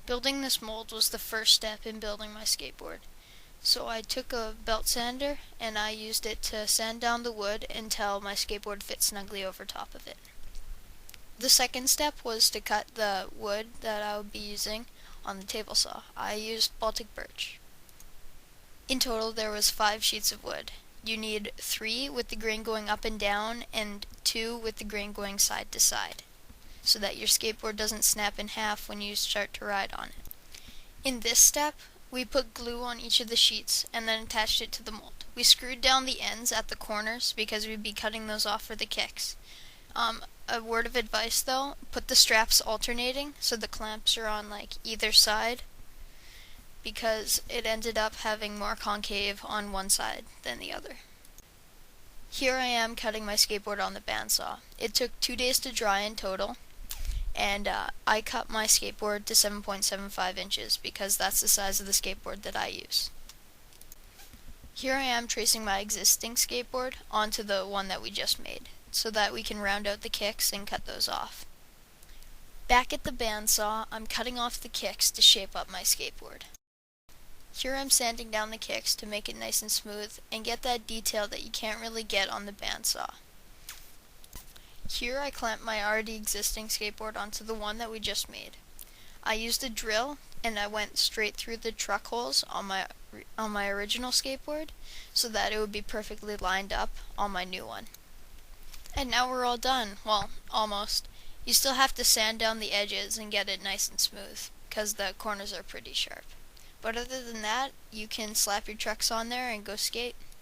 Building this mold was the first step in building my skateboard. So I took a belt sander and I used it to sand down the wood until my skateboard fit snugly over top of it. The second step was to cut the wood that I would be using on the table saw. I used Baltic birch. In total there was 5 sheets of wood. You need 3 with the grain going up and down and 2 with the grain going side to side, so that your skateboard doesn't snap in half when you start to ride on it. In this step, we put glue on each of the sheets and then attached it to the mold. We screwed down the ends at the corners because we'd be cutting those off for the kicks. A word of advice though, put the straps alternating so the clamps are on like either side, because it ended up having more concave on one side than the other. Here I am cutting my skateboard on the bandsaw. It took 2 days to dry in total, and I cut my skateboard to 7.75 inches because that's the size of the skateboard that I use. Here I am tracing my existing skateboard onto the one that we just made, so that we can round out the kicks and cut those off. Back at the bandsaw, I'm cutting off the kicks to shape up my skateboard. Here I'm sanding down the kicks to make it nice and smooth and get that detail that you can't really get on the bandsaw. Here I clamped my already existing skateboard onto the one that we just made. I used a drill and I went straight through the truck holes on my original skateboard so that it would be perfectly lined up on my new one. And now we're all done. Well, almost. You still have to sand down the edges and get it nice and smooth because the corners are pretty sharp. But other than that, you can slap your trucks on there and go skate.